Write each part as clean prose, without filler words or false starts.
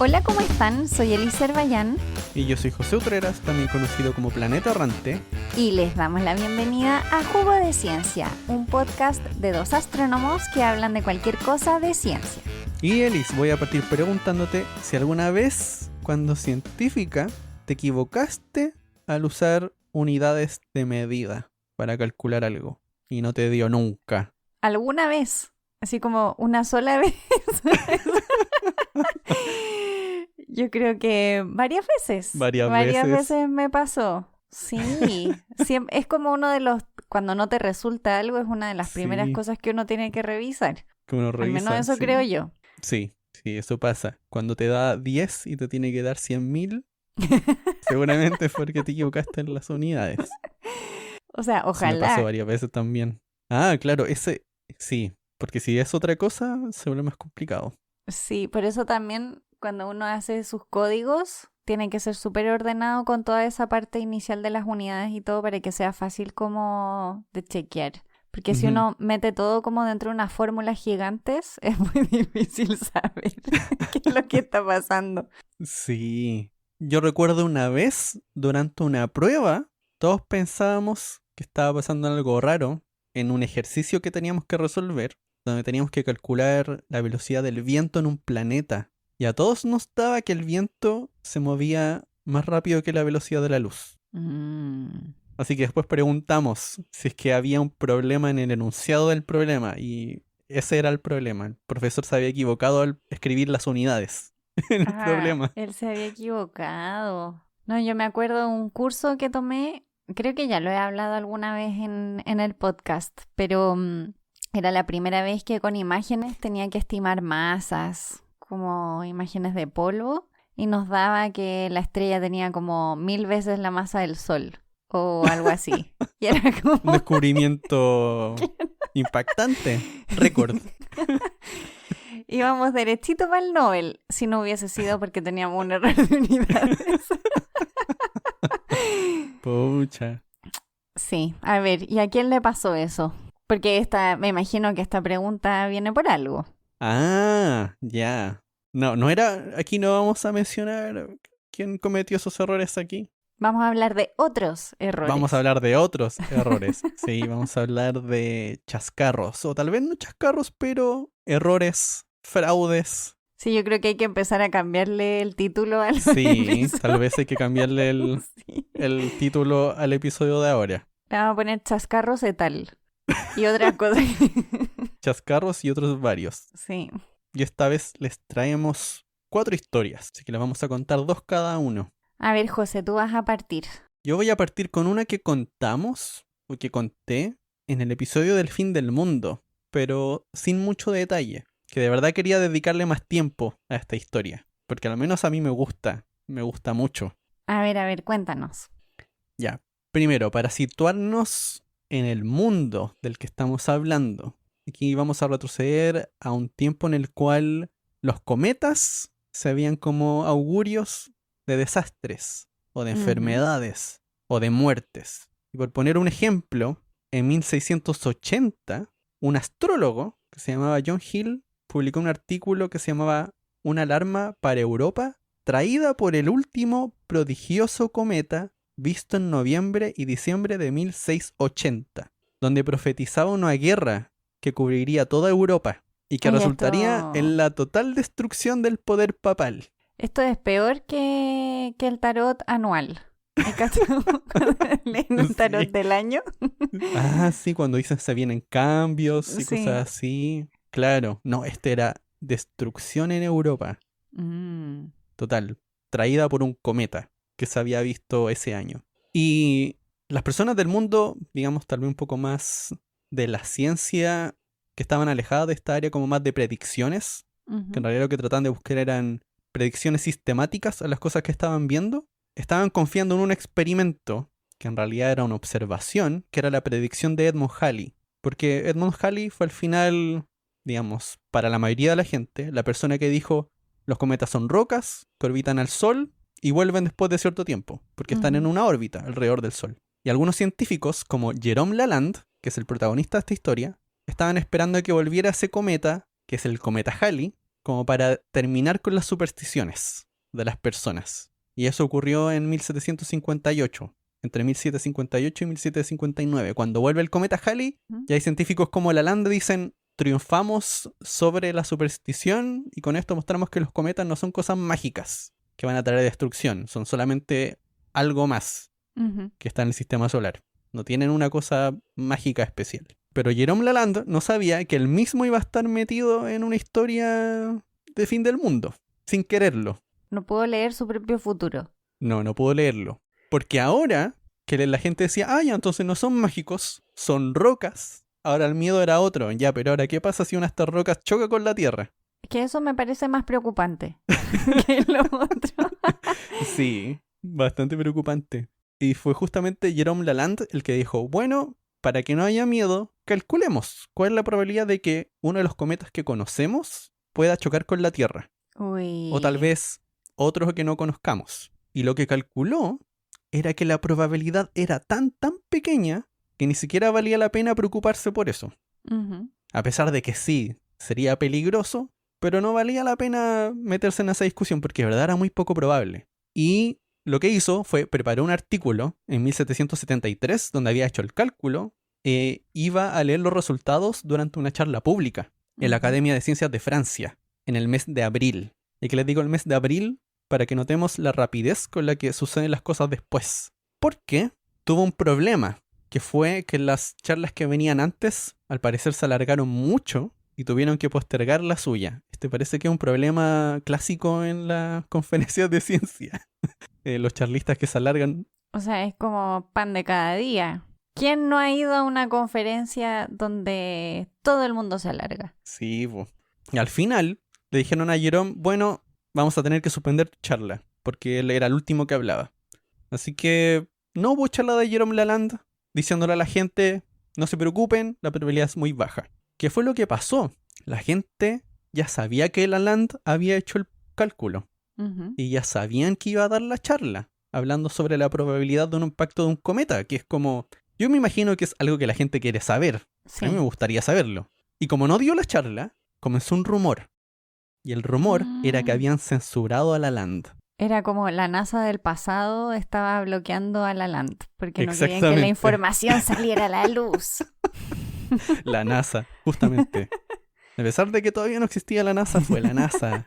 Hola, ¿cómo están? Soy Elisa Herbayán Y yo soy José Utreras, también conocido como Planeta Errante. y les damos la bienvenida a Jugo de Ciencia, un podcast de dos astrónomos que hablan de cualquier cosa de ciencia. Y Elis, voy a partir preguntándote si alguna vez, cuando científica, te equivocaste al usar unidades de medida para calcular algo y no te dio nunca. ¿Alguna vez? Así como una sola vez. Yo creo que varias veces. Varias Varias veces. veces me pasó. Sí, es como uno de los, cuando no te resulta algo, es una de las primeras Sí, cosas que uno tiene que revisar. que uno Al menos revisa, eso sí. creo yo. Sí, eso pasa. Cuando te da 10 y te tiene que dar 100.000, seguramente es porque te equivocaste en las unidades. O sea, Eso me pasó ojalá. varias veces también. Ah, claro, sí, porque si es otra cosa, se vuelve más complicado. Sí, por eso también cuando uno hace sus códigos, tiene que ser súper ordenado con toda esa parte inicial de las unidades y todo para que sea fácil como de chequear. Porque si Ujú. uno mete todo como dentro de unas fórmulas gigantes, es muy difícil saber qué es lo que está pasando. Sí, yo recuerdo una vez durante una prueba, todos pensábamos que estaba pasando algo raro en un ejercicio que teníamos que resolver, donde teníamos que calcular la velocidad del viento en un planeta. Y a todos nos daba que el viento se movía más rápido que la velocidad de la luz. Mm. Así que después preguntamos si es que había un problema en el enunciado del problema, y ese era el problema. El profesor se había equivocado al escribir las unidades en el Ah, problema. él se había equivocado. No, yo me acuerdo de un curso que tomé, creo que ya lo he hablado alguna vez en el podcast, pero era la primera vez que con imágenes tenía que estimar masas, como imágenes de polvo, y nos daba que la estrella tenía como 1000 veces la masa del Sol, o algo así. Y era Un como... descubrimiento impactante, récord. Íbamos derechito para el Nobel, si no hubiese sido porque teníamos un error de unidades. Pucha. Sí, a ver, ¿y a quién le pasó eso? Porque me imagino que esta pregunta viene por algo. Ah, ya. No era. Aquí no vamos a mencionar quién cometió esos errores aquí. Vamos a hablar de otros Vamos a errores. hablar de otros errores. Sí, vamos a hablar de chascarros. O tal vez no chascarros, pero errores, fraudes. Sí, yo creo que hay que empezar a cambiarle el título al Sí, episodio. tal vez hay que cambiarle Sí. el título al episodio de ahora. Le vamos a poner chascarros de tal. Y otra cosa. Chascarros y otros varios. Sí. Y esta vez les traemos 4 historias, así que les vamos a contar 2 cada uno. A ver, José, tú vas a partir. Yo voy a partir con una que contamos, o que conté, en el episodio del fin del mundo, pero sin mucho detalle, que de verdad quería dedicarle más tiempo a esta historia, porque al menos a mí me gusta mucho. A ver, cuéntanos. Ya, primero, para situarnos en el mundo del que estamos hablando, aquí vamos a retroceder a un tiempo en el cual los cometas se veían como augurios de desastres, o de Ujú. enfermedades, o de muertes. Y por poner un ejemplo, en 1680, un astrólogo que se llamaba John Hill publicó un artículo que se llamaba Una alarma para Europa, traída por el último prodigioso cometa visto en noviembre y diciembre de 1680, donde profetizaba una guerra que cubriría toda Europa y que Oye, resultaría en la total destrucción del poder papal. esto es peor que el tarot anual. ¿Hay cachado cuando leen un tarot Sí. del año? Ah, sí, cuando dicen se vienen cambios y Sí. cosas así. Claro, no, este era destrucción en Europa, Mm. total, traída por un cometa que se había visto ese año. Y las personas del mundo, digamos, tal vez un poco más de la ciencia, que estaban alejadas de esta área como más de predicciones, que en Ujú. realidad lo que trataban de buscar eran predicciones sistemáticas a las cosas que estaban viendo, estaban confiando en un experimento que en realidad era una observación, que era la predicción de Edmund Halley. Porque Edmund Halley fue al final, digamos, para la mayoría de la gente, la persona que dijo los cometas son rocas que orbitan al Sol y vuelven después de cierto tiempo, porque están en Ujú. una órbita alrededor del Sol. Y algunos científicos, como Jerome Lalande, que es el protagonista de esta historia, estaban esperando a que volviera ese cometa, que es el cometa Halley, como para terminar con las supersticiones de las personas. Y eso ocurrió en 1758, entre 1758 y 1759. Cuando vuelve el cometa Halley, ya hay científicos como Lalande dicen, triunfamos sobre la superstición y con esto mostramos que los cometas no son cosas mágicas que van a traer destrucción, son solamente algo más que está en el sistema solar. No tienen una cosa mágica especial. Pero Jerome Lalande no sabía que él mismo iba a estar metido en una historia de fin del mundo, sin quererlo. No puedo leer su propio futuro. No pudo leerlo. Porque ahora que la gente decía, ya, entonces no son mágicos, son rocas. Ahora el miedo era otro. Ya, pero ahora, ¿qué pasa si una de estas rocas choca con la Tierra? Es que eso me parece más preocupante que lo otro. Sí, bastante preocupante. Y fue justamente Jerome Lalande el que dijo, bueno, para que no haya miedo, calculemos cuál es la probabilidad de que uno de los cometas que conocemos pueda chocar con la Tierra. Uy. O tal vez otros que no conozcamos. Y lo que calculó era que la probabilidad era tan pequeña que ni siquiera valía la pena preocuparse por eso. A pesar de que sí, sería peligroso, pero no valía la pena meterse en esa discusión porque de verdad era muy poco probable. Y lo que hizo fue preparó un artículo en 1773 donde había hecho el cálculo e iba a leer los resultados durante una charla pública en la Academia de Ciencias de Francia en el mes de abril. Y que les digo el mes de abril para que notemos la rapidez con la que suceden las cosas después. Porque tuvo un problema, que fue que las charlas que venían antes, al parecer se alargaron mucho y tuvieron que postergar la suya. Este parece que es un problema clásico en las conferencias de ciencia. Los charlistas que se alargan. O sea, es como pan de cada día. ¿Quién no ha ido a una conferencia donde todo el mundo se alarga? Sí, po. Y al final le dijeron a Jerome, bueno, vamos a tener que suspender tu charla, porque él era el último que hablaba. Así que no hubo charla de Jerome Lalande diciéndole a la gente, no se preocupen, la probabilidad es muy baja. ¿Qué fue lo que pasó? La gente ya sabía que Lalande había hecho el cálculo y ya sabían que iba a dar la charla, hablando sobre la probabilidad de un impacto de un cometa, que es como, yo me imagino que es algo que la gente quiere saber. Sí. A mí me gustaría saberlo. Y como no dio la charla, comenzó un rumor. Y el rumor era que habían censurado a Lalande. Era como la NASA del pasado estaba bloqueando a Lalande porque no querían que la información saliera a la luz. La NASA, justamente. A pesar de que todavía no existía la NASA, fue la NASA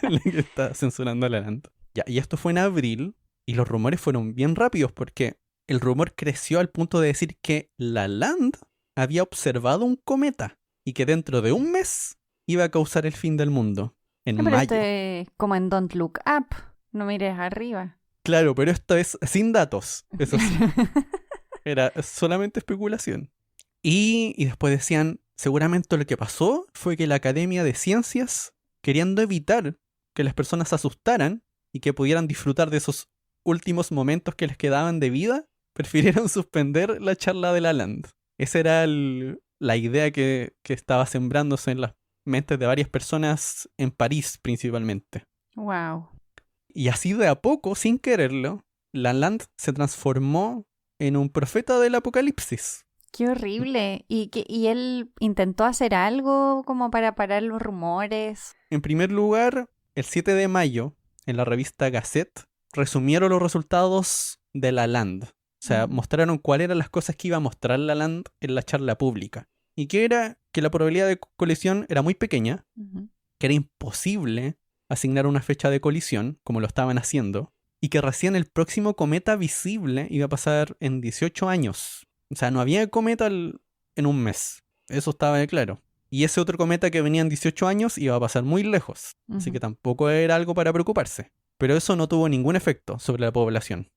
la que está censurando a Lalande. Ya, y esto fue en abril y los rumores fueron bien rápidos porque el rumor creció al punto de decir que Lalande había observado un cometa y que dentro de un mes iba a causar el fin del mundo. En mayo. Como en Don't Look Up, no mires arriba. Claro, pero esto es sin datos, eso sí. Era solamente especulación. Y después decían, seguramente lo que pasó fue que la Academia de Ciencias, queriendo evitar que las personas se asustaran y que pudieran disfrutar de esos últimos momentos que les quedaban de vida, prefirieron suspender la charla de Lalande. Esa era la idea que estaba sembrándose en las mentes de varias personas en París principalmente. Wow. Y así de a poco, sin quererlo, Lalande se transformó en un profeta del apocalipsis. ¡Qué horrible! ¿Y él intentó hacer algo como para parar los rumores? En primer lugar, el 7 de mayo, en la revista Gazette, resumieron los resultados de Lalande. O sea, mostraron cuáles eran las cosas que iba a mostrar Lalande en la charla pública. Y que era que la probabilidad de colisión era muy pequeña, que era imposible asignar una fecha de colisión, como lo estaban haciendo, y que recién el próximo cometa visible iba a pasar en 18 años. O sea, no había cometa en un mes. Eso estaba claro. Y ese otro cometa que venía en 18 años iba a pasar muy lejos. Así que tampoco era algo para preocuparse. Pero eso no tuvo ningún efecto sobre la población.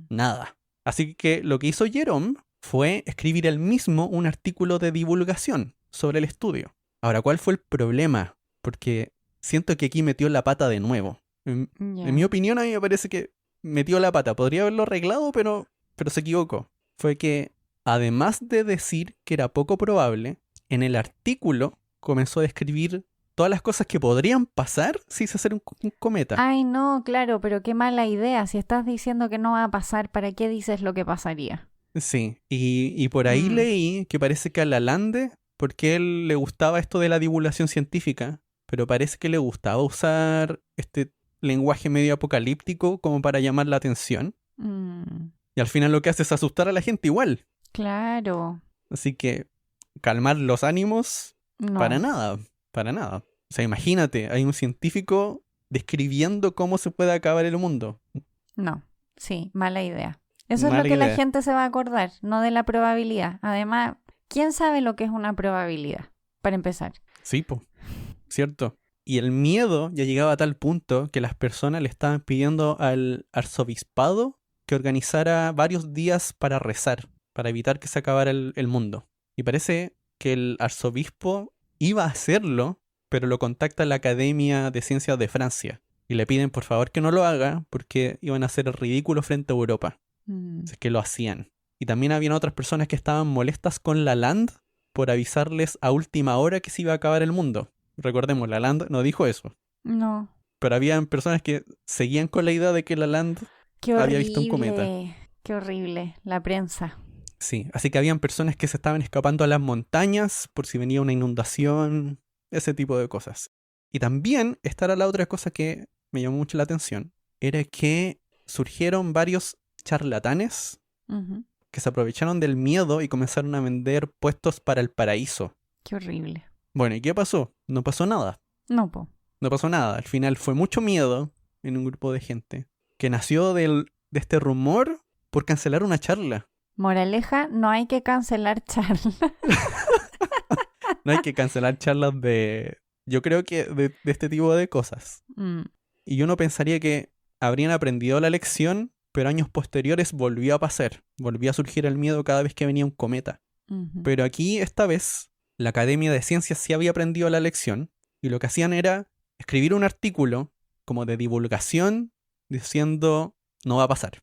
Nada. Así que lo que hizo Jerome fue escribir él mismo un artículo de divulgación sobre el estudio. Ahora, ¿cuál fue el problema? Porque siento que aquí metió la pata de nuevo. En mi opinión, a mí me parece que metió la pata. Podría haberlo arreglado, pero se equivocó. Fue que, además de decir que era poco probable, en el artículo comenzó a describir todas las cosas que podrían pasar si se hiciera un cometa. Ay, no, claro, pero qué mala idea. Si estás diciendo que no va a pasar, ¿para qué dices lo que pasaría? Sí, y por ahí leí que parece que a Lalande, porque a él le gustaba esto de la divulgación científica, pero parece que le gustaba usar este lenguaje medio apocalíptico como para llamar la atención. Y al final lo que hace es asustar a la gente igual. Claro. Así que calmar los ánimos, No. para nada, para nada. O sea, imagínate, hay un científico describiendo cómo se puede acabar el mundo. No. Sí, mala idea. Eso es Mala lo que la idea. gente se va a acordar, no de la probabilidad. Además, ¿quién sabe lo que es una probabilidad? Para empezar. Sí, po, cierto. Y el miedo ya llegaba a tal punto que las personas le estaban pidiendo al arzobispado que organizara varios días para rezar, para evitar que se acabara el mundo. Y parece que el arzobispo iba a hacerlo, pero lo contacta la Academia de Ciencias de Francia. Y le piden por favor que no lo haga porque iban a hacer el ridículo frente a Europa. Si es que lo hacían. Y también habían otras personas que estaban molestas con Lalande por avisarles a última hora que se iba a acabar el mundo. Recordemos, Lalande no dijo eso. No. Pero habían personas que seguían con la idea de que Lalande Qué horrible. había visto un cometa. Qué horrible. La prensa. Sí, así que habían personas que se estaban escapando a las montañas por si venía una inundación, ese tipo de cosas. Y también, esta era la otra cosa que me llamó mucho la atención, era que surgieron varios charlatanes que se aprovecharon del miedo y comenzaron a vender puestos para el paraíso. Qué horrible. Bueno, ¿y qué pasó? No pasó nada. No, po. No pasó nada. Al final fue mucho miedo en un grupo de gente que nació de este rumor por cancelar una charla. Moraleja, no hay que cancelar charlas. No hay que cancelar charlas de... Yo creo que de este tipo de cosas. Y uno pensaría que habrían aprendido la lección, pero años posteriores volvió a pasar. Volvió a surgir el miedo cada vez que venía un cometa. Pero aquí, esta vez, la Academia de Ciencias sí había aprendido la lección. Y lo que hacían era escribir un artículo como de divulgación diciendo no va a pasar.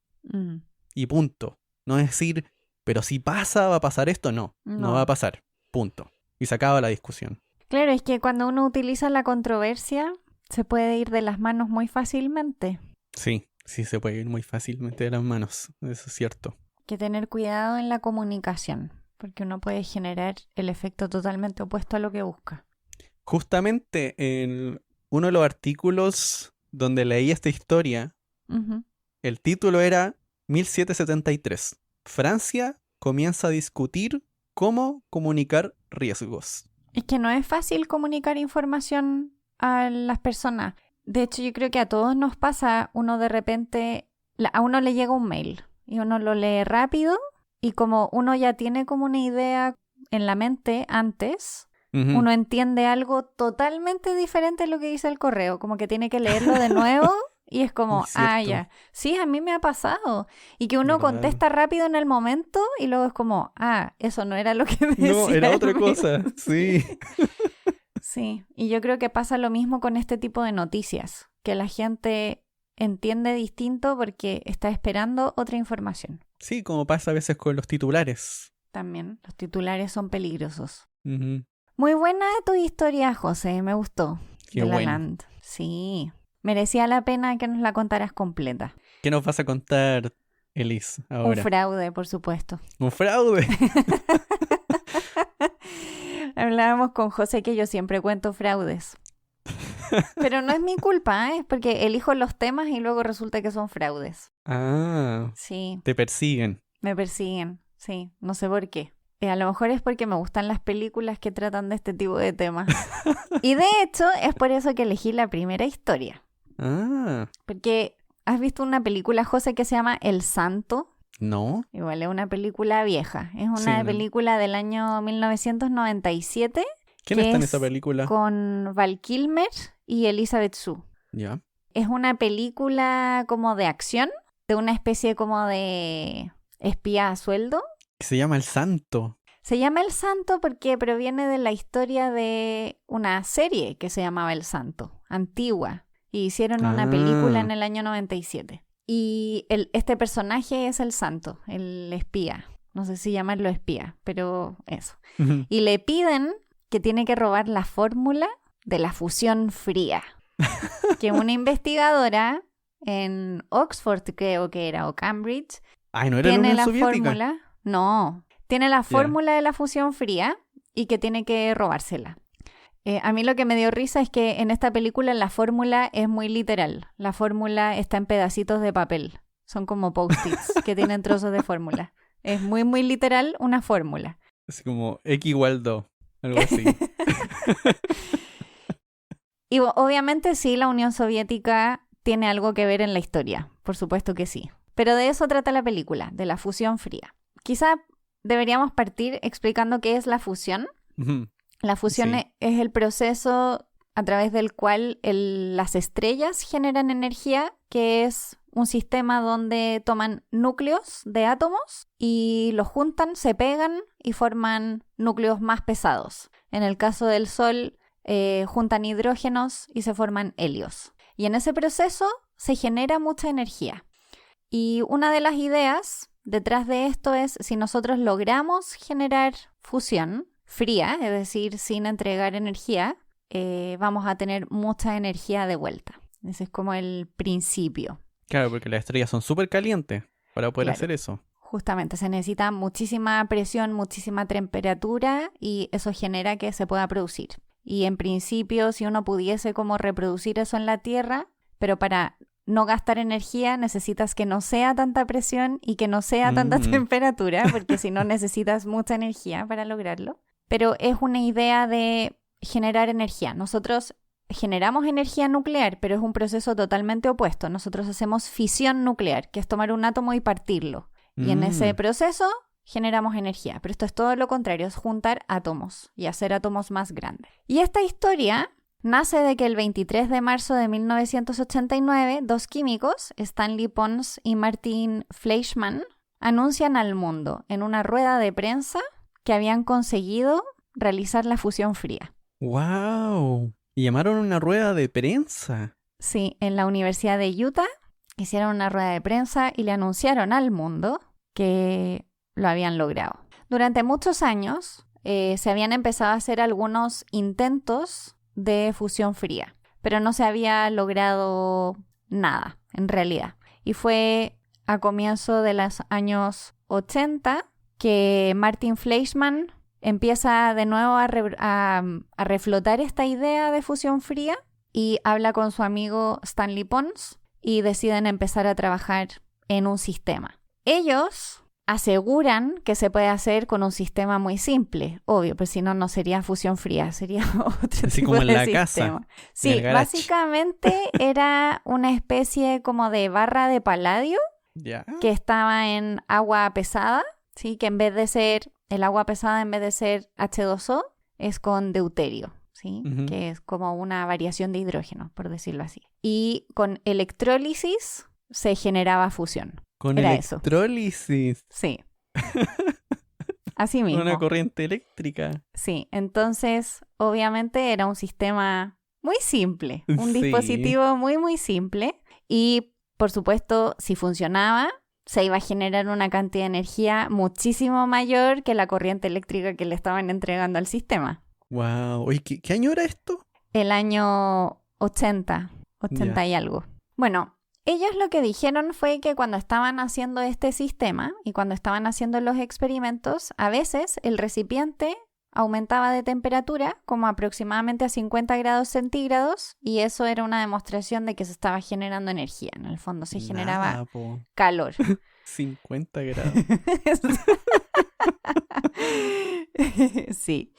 Y punto. No es decir, pero si pasa, va a pasar esto. No va a pasar. Punto. Y se acaba la discusión. Claro, es que cuando uno utiliza la controversia, se puede ir de las manos muy fácilmente. Sí, sí se puede ir muy fácilmente de las manos. Eso es cierto. Hay que tener cuidado en la comunicación, porque uno puede generar el efecto totalmente opuesto a lo que busca. Justamente en uno de los artículos donde leí esta historia, el título era 1773. Francia comienza a discutir cómo comunicar riesgos. Es que no es fácil comunicar información a las personas. De hecho, yo creo que a todos nos pasa, uno de repente, a uno le llega un mail y uno lo lee rápido y como uno ya tiene como una idea en la mente antes, uno entiende algo totalmente diferente a lo que dice el correo, como que tiene que leerlo de nuevo. Y es como, ya, sí, a mí me ha pasado. Y que uno contesta rápido en el momento y luego es como, eso no era lo que me decía. No, era otra cosa, sí. Sí, y yo creo que pasa lo mismo con este tipo de noticias, que la gente entiende distinto porque está esperando otra información. Sí, como pasa a veces con los titulares. También, los titulares son peligrosos. Muy buena tu historia, José, me gustó. Qué de bueno. Lalande. Sí. Merecía la pena que nos la contaras completa. ¿Qué nos vas a contar, Elise, ahora? Un fraude, por supuesto. ¡Un fraude! Hablábamos con José que yo siempre cuento fraudes. Pero no es mi culpa, es porque elijo los temas y luego resulta que son fraudes. Sí. Te persiguen. Me persiguen, sí. No sé por qué. A lo mejor es porque me gustan las películas que tratan de este tipo de temas. Y de hecho, es por eso que elegí la primera historia. Porque, ¿has visto una película, José, que se llama El Santo? No. Igual es una película vieja. Es una película del año 1997. ¿Quién está en esa película? Con Val Kilmer y Elizabeth Shue. Ya. Es una película como de acción, de una especie como de espía a sueldo. Se llama El Santo. Se llama El Santo porque proviene de la historia de una serie que se llamaba El Santo, antigua. Y hicieron una película en el año 97. Y este personaje es el santo, el espía. No sé si llamarlo espía, pero eso. Y le piden que tiene que robar la fórmula de la fusión fría. Que una investigadora en Oxford, creo que era, o Cambridge, no era tiene la Unión Soviética. No, tiene la fórmula de la fusión fría y que tiene que robársela. A mí lo que me dio risa es que en esta película la fórmula es muy literal. La fórmula está en pedacitos de papel. Son como post-its que tienen trozos de fórmula. Es muy, muy literal una fórmula. Así como X igual 2, algo así. Y obviamente sí, la Unión Soviética tiene algo que ver en la historia. Por supuesto que sí. Pero de eso trata la película, de la fusión fría. Quizá deberíamos partir explicando qué es la fusión. Ujú. La fusión Sí. es el proceso a través del cual las estrellas generan energía, que es un sistema donde toman núcleos de átomos y los juntan, se pegan y forman núcleos más pesados. En el caso del Sol, juntan hidrógenos y se forman helios. Y en ese proceso se genera mucha energía. Y una de las ideas detrás de esto es, si nosotros logramos generar fusión fría, es decir, sin entregar energía, vamos a tener mucha energía de vuelta. Ese es como el principio. Claro, porque las estrellas son súper calientes para poder Claro. hacer eso. Justamente, se necesita muchísima presión, muchísima temperatura y eso genera que se pueda producir. Y en principio, si uno pudiese como reproducir eso en la Tierra, pero para no gastar energía necesitas que no sea tanta presión y que no sea tanta temperatura, porque si no necesitas mucha energía para lograrlo. Pero es una idea de generar energía. Nosotros generamos energía nuclear, pero es un proceso totalmente opuesto. Nosotros hacemos fisión nuclear, que es tomar un átomo y partirlo. Y en ese proceso generamos energía. Pero esto es todo lo contrario, es juntar átomos y hacer átomos más grandes. Y esta historia nace de que el 23 de marzo de 1989, dos químicos, Stanley Pons y Martin Fleischmann, anuncian al mundo en una rueda de prensa que habían conseguido realizar la fusión fría. ¡Wow! Y llamaron una rueda de prensa. Sí, en la Universidad de Utah hicieron una rueda de prensa y le anunciaron al mundo que lo habían logrado. Durante muchos años se habían empezado a hacer algunos intentos de fusión fría, pero no se había logrado nada, en realidad. Y fue a comienzo de los años 80 que Martin Fleischmann empieza de nuevo a reflotar esta idea de fusión fría y habla con su amigo Stanley Pons y deciden empezar a trabajar en un sistema. Ellos aseguran que se puede hacer con un sistema muy simple, obvio, pero si no, no sería fusión fría, sería otro Así tipo como en de la sistema. casa, en Sí, el garage. básicamente era una especie como de barra de paladio Ya. que estaba en agua pesada, ¿sí? Que en vez de ser, el agua pesada en vez de ser H2O, es con deuterio, ¿sí? Ujú. Que es como una variación de hidrógeno, por decirlo así. Y con electrólisis se generaba fusión. Con Era eso. electrólisis. Sí. Así Con mismo. una corriente eléctrica. Sí, entonces obviamente era un sistema muy simple, un Sí. dispositivo muy, muy simple y por supuesto si funcionaba se iba a generar una cantidad de energía muchísimo mayor que la corriente eléctrica que le estaban entregando al sistema. ¡Wow! Oye, ¿qué año era esto? El año 80 Ya. y algo. Bueno, ellos lo que dijeron fue que cuando estaban haciendo este sistema y cuando estaban haciendo los experimentos, a veces el recipiente aumentaba de temperatura como aproximadamente a 50 grados centígrados y eso era una demostración de que se estaba generando energía. En el fondo se generaba Nada, po. calor. 50 grados. Sí.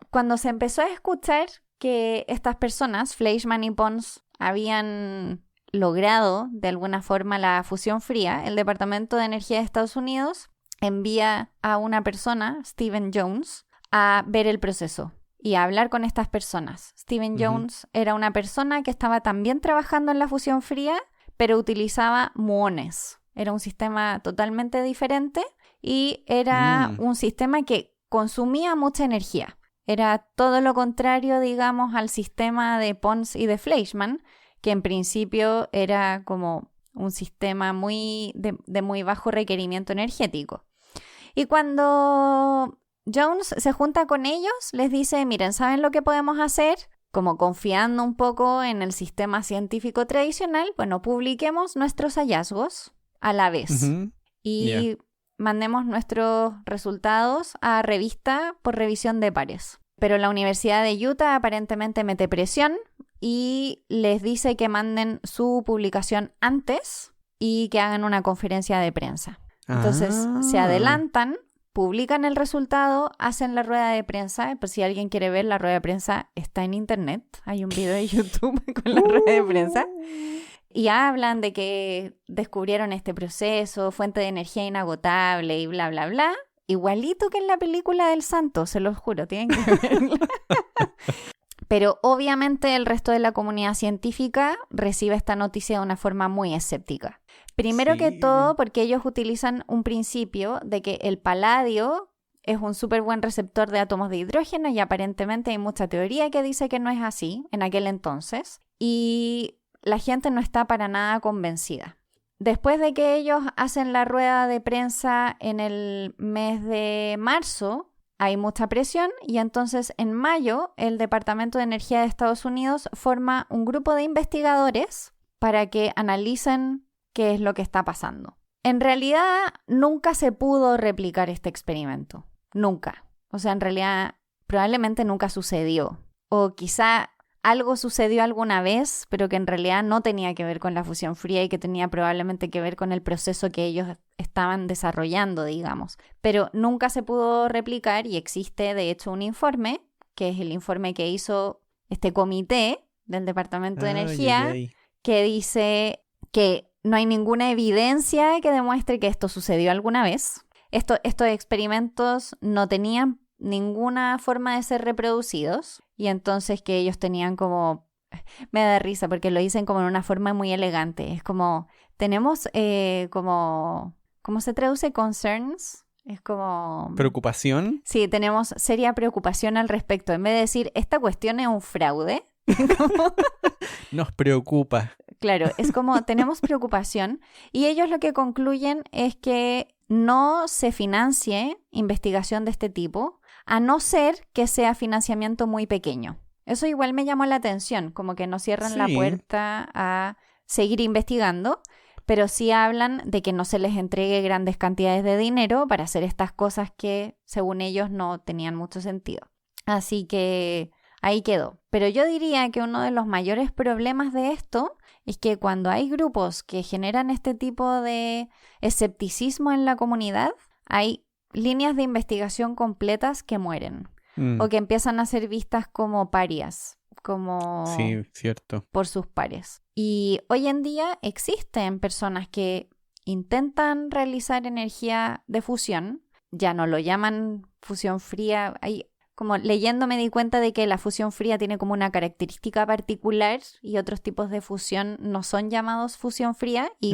Cuando se empezó a escuchar que estas personas, Fleischmann y Pons, habían logrado de alguna forma la fusión fría, el Departamento de Energía de Estados Unidos envía a una persona, Stephen Jones, a ver el proceso y a hablar con estas personas. Stephen Ujú. Jones era una persona que estaba también trabajando en la fusión fría, pero utilizaba muones. Era un sistema totalmente diferente y era un sistema que consumía mucha energía. Era todo lo contrario, digamos, al sistema de Pons y de Fleischmann, que en principio era como un sistema de muy bajo requerimiento energético. Y cuando Jones se junta con ellos, les dice, miren, ¿saben lo que podemos hacer? Como confiando un poco en el sistema científico tradicional, bueno, publiquemos nuestros hallazgos a la vez Ujú. y mandemos nuestros resultados a revista por revisión de pares. Pero la Universidad de Utah aparentemente mete presión y les dice que manden su publicación antes y que hagan una conferencia de prensa. Entonces se adelantan, publican el resultado, hacen la rueda de prensa. Pues si alguien quiere ver la rueda de prensa, está en internet. Hay un video de YouTube con la rueda de prensa. Y hablan de que descubrieron este proceso, fuente de energía inagotable y bla, bla, bla. Igualito que en la película del Santo, se los juro, tienen que verla. Pero obviamente el resto de la comunidad científica recibe esta noticia de una forma muy escéptica. Primero que todo, porque ellos utilizan un principio de que el paladio es un súper buen receptor de átomos de hidrógeno y aparentemente hay mucha teoría que dice que no es así en aquel entonces. Y la gente no está para nada convencida. Después de que ellos hacen la rueda de prensa en el mes de marzo, hay mucha presión y entonces en mayo el Departamento de Energía de Estados Unidos forma un grupo de investigadores para que analicen qué es lo que está pasando. En realidad nunca se pudo replicar este experimento. Nunca. O sea, en realidad probablemente nunca sucedió. O quizá algo sucedió alguna vez, pero que en realidad no tenía que ver con la fusión fría y que tenía probablemente que ver con el proceso que ellos estaban desarrollando, digamos. Pero nunca se pudo replicar y existe, de hecho, un informe, que es el informe que hizo este comité del Departamento de Energía, que dice que no hay ninguna evidencia que demuestre que esto sucedió alguna vez. Estos experimentos no tenían ninguna forma de ser reproducidos y entonces que ellos tenían como... Me da risa porque lo dicen como en una forma muy elegante. Es como, tenemos como... ¿Cómo se traduce? Concerns. Es como... ¿Preocupación? Sí, tenemos seria preocupación al respecto. En vez de decir, esta cuestión es un fraude. Nos preocupa. Claro, es como, tenemos preocupación. Y ellos lo que concluyen es que no se financie investigación de este tipo, a no ser que sea financiamiento muy pequeño. Eso igual me llamó la atención, como que no cierran la puerta a seguir investigando, pero sí hablan de que no se les entregue grandes cantidades de dinero para hacer estas cosas que, según ellos, no tenían mucho sentido. Así que ahí quedó. Pero yo diría que uno de los mayores problemas de esto es que cuando hay grupos que generan este tipo de escepticismo en la comunidad, hay líneas de investigación completas que mueren o que empiezan a ser vistas como parias, como sí, cierto, por sus pares. Y hoy en día existen personas que intentan realizar energía de fusión, ya no lo llaman fusión fría, como leyendo me di cuenta de que la fusión fría tiene como una característica particular y otros tipos de fusión no son llamados fusión fría y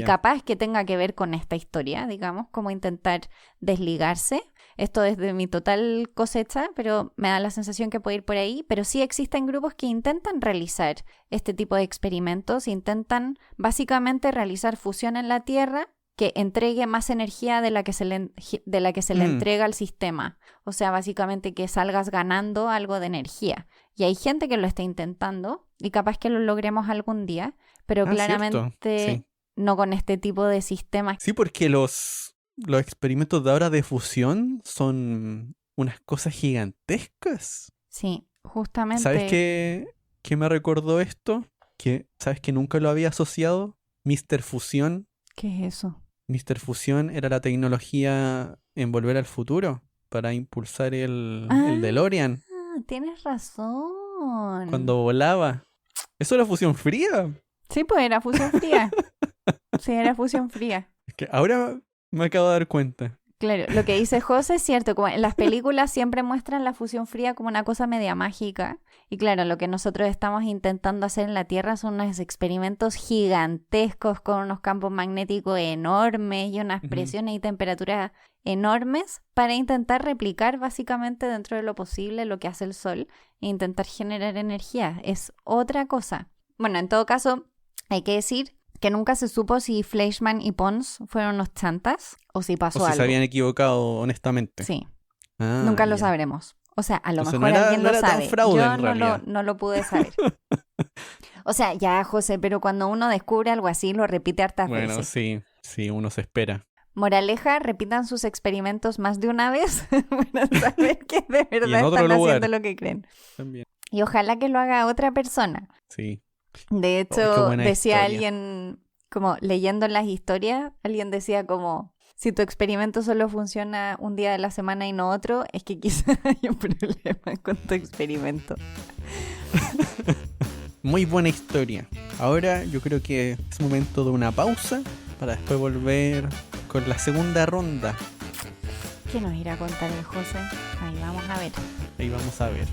capaz que tenga que ver con esta historia, digamos, como intentar desligarse. Esto es de mi total cosecha, pero me da la sensación que puede ir por ahí. Pero sí existen grupos que intentan realizar este tipo de experimentos, intentan básicamente realizar fusión en la Tierra que entregue más energía de la que se le entrega al sistema. O sea, básicamente que salgas ganando algo de energía. Y hay gente que lo está intentando y capaz que lo logremos algún día, pero claramente no con este tipo de sistemas. Sí, porque los experimentos de ahora de fusión son unas cosas gigantescas. Sí, justamente. ¿Sabes qué me recordó esto? ¿Sabes que nunca lo había asociado? Mr. Fusión. ¿Qué es eso? Mr. Fusión era la tecnología en Volver al Futuro para impulsar el DeLorean. Tienes razón. Cuando volaba. ¿Eso era fusión fría? Sí, pues era fusión fría. Sí, era fusión fría. Es que ahora me acabo de dar cuenta. Claro, lo que dice José es cierto, como en las películas siempre muestran la fusión fría como una cosa media mágica. Y claro, lo que nosotros estamos intentando hacer en la Tierra son unos experimentos gigantescos con unos campos magnéticos enormes y unas presiones y temperaturas enormes para intentar replicar básicamente dentro de lo posible lo que hace el Sol e intentar generar energía. Es otra cosa. Bueno, en todo caso, hay que decir que nunca se supo si Fleischmann y Pons fueron unos chantas o si pasó algo. O si se habían equivocado honestamente. Sí. Nunca lo sabremos. O sea, a lo mejor no alguien lo sabe. Fraude, yo no lo pude saber. O sea, ya, José, pero cuando uno descubre algo así, lo repite hartas veces. Bueno, sí, uno se espera. Moraleja, repitan sus experimentos más de una vez para saber que de Y en verdad otro están lugar haciendo lo que creen. también. Y ojalá que lo haga otra persona. Sí. De Ay, qué hecho, buena decía historia. alguien, como leyendo las historias, alguien decía como, si tu experimento solo funciona un día de la semana y no otro, es que quizás hay un problema con tu experimento. Muy buena historia. Ahora yo creo que es momento de una pausa para después volver con la segunda ronda. ¿Qué nos irá a contar el José? Ahí vamos a ver. Ahí vamos a ver.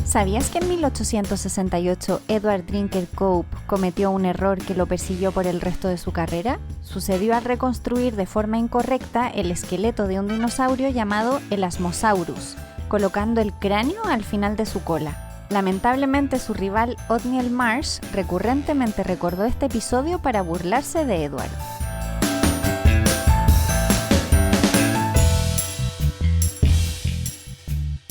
¿Sabías que en 1868 Edward Drinker Cope cometió un error que lo persiguió por el resto de su carrera? Sucedió al reconstruir de forma incorrecta el esqueleto de un dinosaurio llamado Elasmosaurus, colocando el cráneo al final de su cola. Lamentablemente su rival Othniel Marsh recurrentemente recordó este episodio para burlarse de Edward.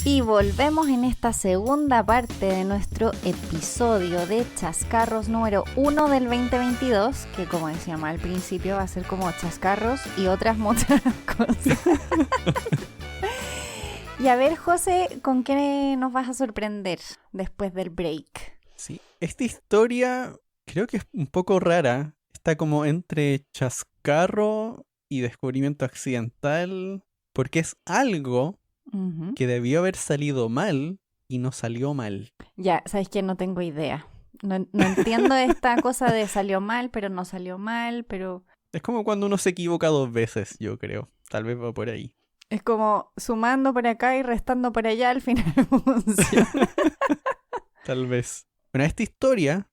Y volvemos en esta segunda parte de nuestro episodio de Chascarros número 1 del 2022, que como decíamos al principio va a ser como chascarros y otras muchas cosas. Y a ver, José, ¿con qué nos vas a sorprender después del break? Sí, esta historia creo que es un poco rara. Está como entre chascarro y descubrimiento accidental, porque es algo que debió haber salido mal y no salió mal. Ya, sabes que no tengo idea. No entiendo esta cosa de salió mal, pero no salió mal, pero... Es como cuando uno se equivoca 2 veces, yo creo. Tal vez va por ahí. Es como sumando por acá y restando por allá, al final funciona. Tal vez. Bueno, esta historia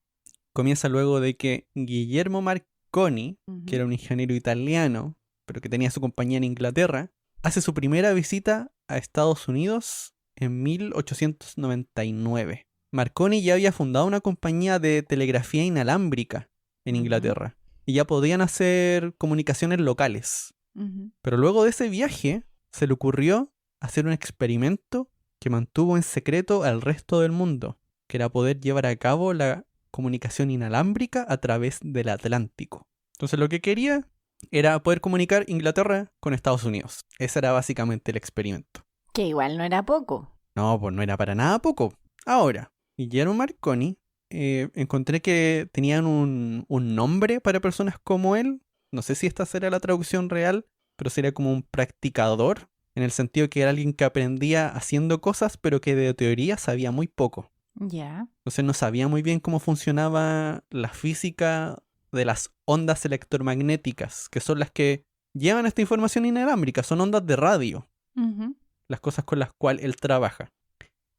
comienza luego de que Guillermo Marconi, que era un ingeniero italiano, pero que tenía su compañía en Inglaterra, hace su primera visita a Estados Unidos en 1899. Marconi ya había fundado una compañía de telegrafía inalámbrica en Inglaterra y ya podían hacer comunicaciones locales. Pero luego de ese viaje se le ocurrió hacer un experimento que mantuvo en secreto al resto del mundo, que era poder llevar a cabo la comunicación inalámbrica a través del Atlántico. Entonces lo que quería era poder comunicar Inglaterra con Estados Unidos. Ese era básicamente el experimento. Que igual no era poco. No, pues no era para nada poco. Ahora, Guillermo Marconi, encontré que tenían un nombre para personas como él. No sé si esta será la traducción real, pero sería como un practicador, en el sentido que era alguien que aprendía haciendo cosas, pero que de teoría sabía muy poco. Ya. Entonces no sabía muy bien cómo funcionaba la física de las ondas electromagnéticas, que son las que llevan esta información inalámbrica, son ondas de radio, las cosas con las cuales él trabaja.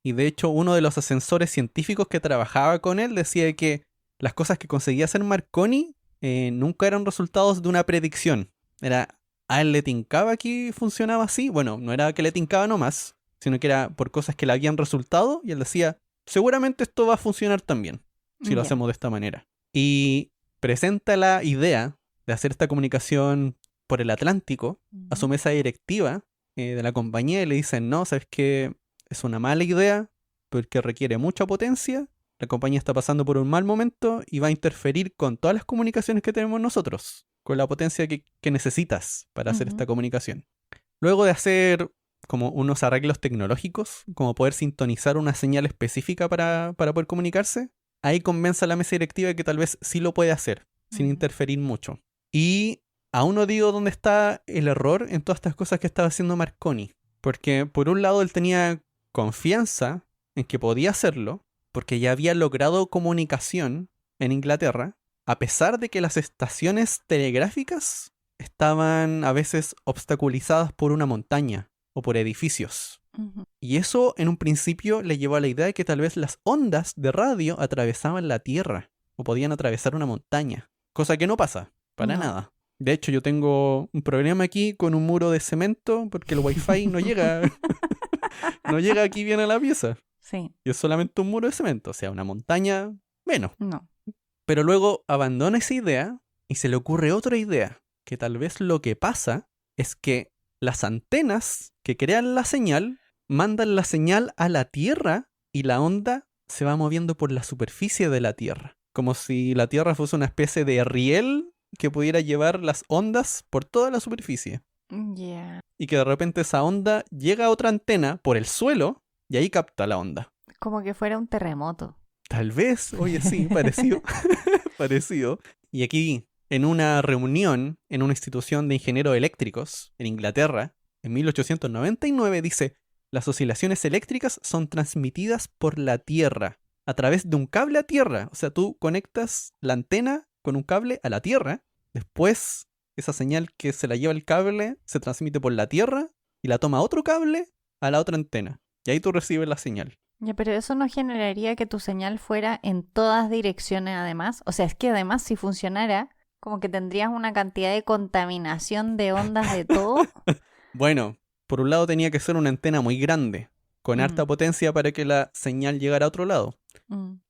Y de hecho uno de los asesores científicos que trabajaba con él decía que las cosas que conseguía hacer Marconi nunca eran resultados de una predicción. Era, a él le tincaba que funcionaba así. Bueno, no era que le tincaba nomás, sino que era por cosas que le habían resultado y él decía, seguramente esto va a funcionar también si lo hacemos de esta manera. Y presenta la idea de hacer esta comunicación por el Atlántico a su mesa directiva de la compañía y le dicen, no, ¿sabes qué? Es una mala idea porque requiere mucha potencia, la compañía está pasando por un mal momento y va a interferir con todas las comunicaciones que tenemos nosotros, con la potencia que necesitas para hacer esta comunicación. Luego de hacer como unos arreglos tecnológicos, como poder sintonizar una señal específica para poder comunicarse, ahí convence a la mesa directiva de que tal vez sí lo puede hacer, sin interferir mucho. Y aún no digo dónde está el error en todas estas cosas que estaba haciendo Marconi, porque por un lado él tenía confianza en que podía hacerlo, porque ya había logrado comunicación en Inglaterra, a pesar de que las estaciones telegráficas estaban a veces obstaculizadas por una montaña o por edificios. Y eso en un principio le llevó a la idea de que tal vez las ondas de radio atravesaban la Tierra o podían atravesar una montaña, cosa que no pasa, para nada. De hecho, yo tengo un problema aquí con un muro de cemento porque el wifi no llega no llega aquí bien a la pieza. Sí. Y es solamente un muro de cemento, o sea, una montaña menos. No. Pero luego abandona esa idea y se le ocurre otra idea, que tal vez lo que pasa es que las antenas que crean la señal mandan la señal a la Tierra y la onda se va moviendo por la superficie de la Tierra. Como si la Tierra fuese una especie de riel que pudiera llevar las ondas por toda la superficie. Ya. Y que de repente esa onda llega a otra antena por el suelo y ahí capta la onda. Como que fuera un terremoto. Tal vez, oye, sí, parecido. Parecido. Y aquí, en una reunión en una institución de ingenieros eléctricos en Inglaterra, en 1899, dice: las oscilaciones eléctricas son transmitidas por la Tierra a través de un cable a tierra. O sea, tú conectas la antena con un cable a la Tierra. Después, esa señal que se la lleva el cable se transmite por la Tierra y la toma otro cable a la otra antena. Y ahí tú recibes la señal. Ya, pero eso no generaría que tu señal fuera en todas direcciones además. O sea, es que además si funcionara, como que tendrías una cantidad de contaminación de ondas de todo. Bueno, por un lado tenía que ser una antena muy grande, con harta potencia para que la señal llegara a otro lado.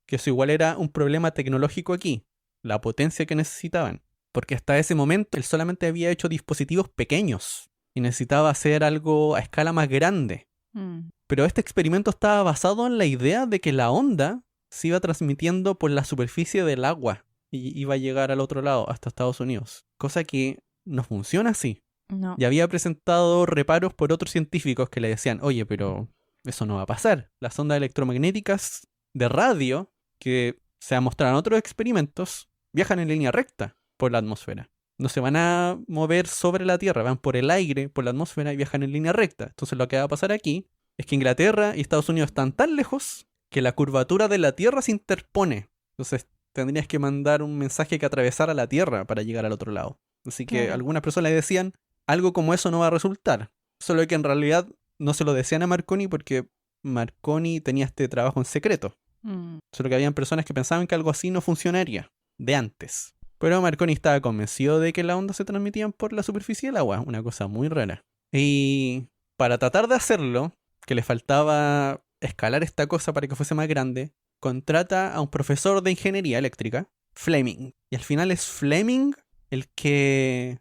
Que eso igual era un problema tecnológico aquí, la potencia que necesitaban. Porque hasta ese momento él solamente había hecho dispositivos pequeños y necesitaba hacer algo a escala más grande. Pero este experimento estaba basado en la idea de que la onda se iba transmitiendo por la superficie del agua y iba a llegar al otro lado, hasta Estados Unidos. Cosa que no funciona así. No. Y había presentado reparos por otros científicos que le decían: oye, pero eso no va a pasar. Las ondas electromagnéticas de radio, que se han mostrado en otros experimentos, viajan en línea recta por la atmósfera. No se van a mover sobre la Tierra, van por el aire, por la atmósfera y viajan en línea recta. Entonces lo que va a pasar aquí es que Inglaterra y Estados Unidos están tan lejos que la curvatura de la Tierra se interpone. Entonces tendrías que mandar un mensaje que atravesara la Tierra para llegar al otro lado. Así que Claro. algunas personas le decían: algo como eso no va a resultar. Solo que en realidad no se lo decían a Marconi porque Marconi tenía este trabajo en secreto. Solo que habían personas que pensaban que algo así no funcionaría de antes. Pero Marconi estaba convencido de que las ondas se transmitían por la superficie del agua, una cosa muy rara. Y para tratar de hacerlo, que le faltaba escalar esta cosa para que fuese más grande, contrata a un profesor de ingeniería eléctrica, Fleming. Y al final es Fleming el que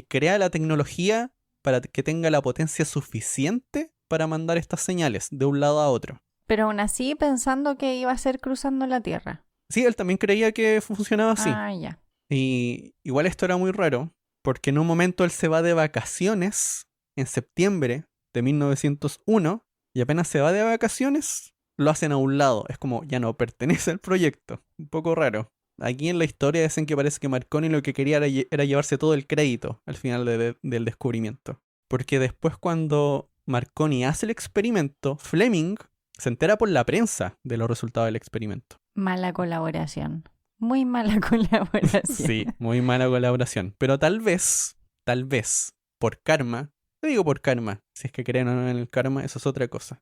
crea la tecnología para que tenga la potencia suficiente para mandar estas señales de un lado a otro. Pero aún así pensando que iba a ser cruzando la Tierra. Sí, él también creía que funcionaba así. Ah, ya. Y igual esto era muy raro, porque en un momento él se va de vacaciones en septiembre de 1901 y apenas se va de vacaciones, lo hacen a un lado. Es como, ya no pertenece al proyecto. Un poco raro. Aquí en la historia dicen que parece que Marconi lo que quería era llevarse todo el crédito al final del descubrimiento. Porque después, cuando Marconi hace el experimento, Fleming se entera por la prensa de los resultados del experimento. Mala colaboración. Muy mala colaboración. Sí, muy mala colaboración. Pero tal vez, por karma, te digo por karma, si es que creen o no en el karma, eso es otra cosa.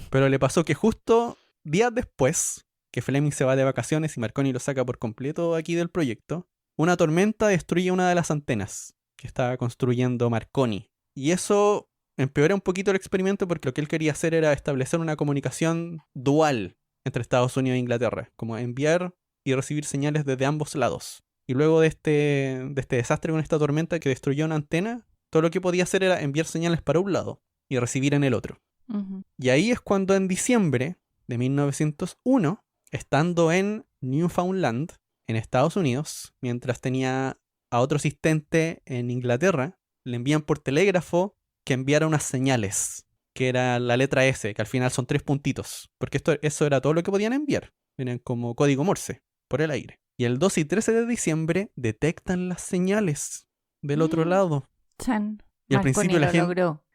Pero le pasó que justo días después que Fleming se va de vacaciones y Marconi lo saca por completo aquí del proyecto, una tormenta destruye una de las antenas que estaba construyendo Marconi. Y eso empeora un poquito el experimento porque lo que él quería hacer era establecer una comunicación dual entre Estados Unidos e Inglaterra, como enviar y recibir señales desde ambos lados. Y luego de este desastre con esta tormenta que destruyó una antena, todo lo que podía hacer era enviar señales para un lado y recibir en el otro. Y ahí es cuando en diciembre de 1901, estando en Newfoundland, en Estados Unidos, mientras tenía a otro asistente en Inglaterra, le envían por telégrafo que enviara unas señales, que era la letra S, que al final son 3 puntitos, porque eso era todo lo que podían enviar. Eran como código Morse, por el aire. Y el 2 y 13 de diciembre detectan las señales del otro lado. Chan. Y al Marconi principio la lo gente... logró.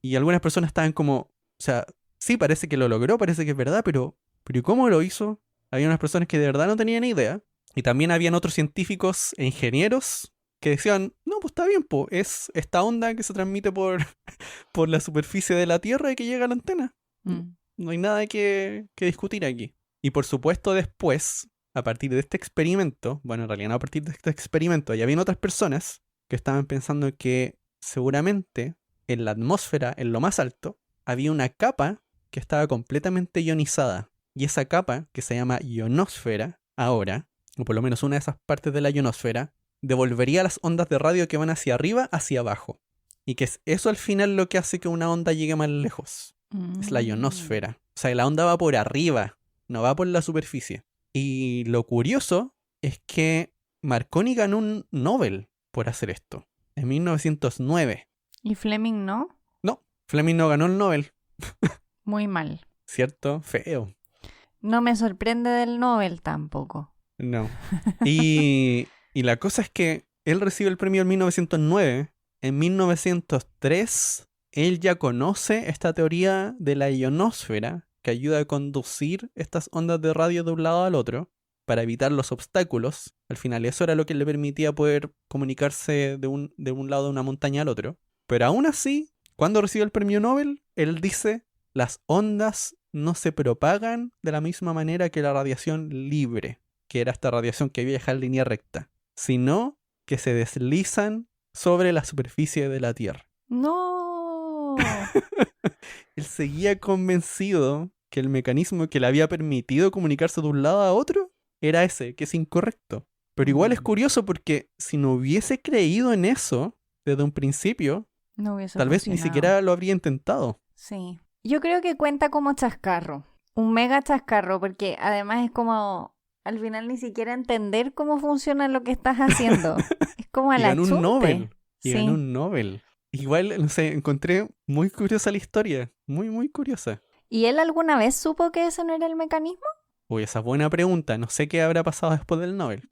Y algunas personas estaban como... O sea, sí, parece que lo logró, parece que es verdad, pero ¿y cómo lo hizo? Había unas personas que de verdad no tenían ni idea. Y también habían otros científicos e ingenieros que decían, no, pues está bien, pues es esta onda que se transmite por la superficie de la Tierra y que llega a la antena. No hay nada que discutir aquí. Y por supuesto después, a partir de este experimento, bueno, en realidad no a partir de este experimento, ya habían otras personas que estaban pensando que seguramente en la atmósfera, en lo más alto, había una capa que estaba completamente ionizada. Y esa capa, que se llama ionosfera, ahora, o por lo menos una de esas partes de la ionosfera, devolvería las ondas de radio que van hacia arriba, hacia abajo. Y que es eso al final lo que hace que una onda llegue más lejos. Es la ionosfera. O sea, la onda va por arriba no va por la superficie. Y lo curioso es que Marconi ganó un Nobel por hacer esto, en 1909. ¿Y Fleming no? No, Fleming no ganó el Nobel, Muy mal. ¿cierto? Feo. No me sorprende del Nobel tampoco. No. Y la cosa es que él recibe el premio en 1909. En 1903, él ya conoce esta teoría de la ionosfera que ayuda a conducir estas ondas de radio de un lado al otro para evitar los obstáculos. Al final eso era lo que le permitía poder comunicarse de un lado de una montaña al otro. Pero aún así, cuando recibe el premio Nobel, él dice, las ondas no se propagan de la misma manera que la radiación libre, que era esta radiación que viaja en línea recta, sino que se deslizan sobre la superficie de la Tierra. ¡No! Él seguía convencido que el mecanismo que le había permitido comunicarse de un lado a otro era ese, que es incorrecto. Pero igual es curioso porque si no hubiese creído en eso desde un principio, No hubiese tal vez ni funcionado. siquiera lo habría intentado. Sí. Yo creo que cuenta como chascarro. Un mega chascarro, porque además es como al final ni siquiera entender cómo funciona lo que estás haciendo. Es como a Y la ganó un chunte. Nobel. Y Sí. ganó un Nobel. Igual, no sé, encontré muy curiosa la historia. Muy, muy curiosa. ¿Y él alguna vez supo que ese no era el mecanismo? Uy, esa es buena pregunta. No sé qué habrá pasado después del Nobel.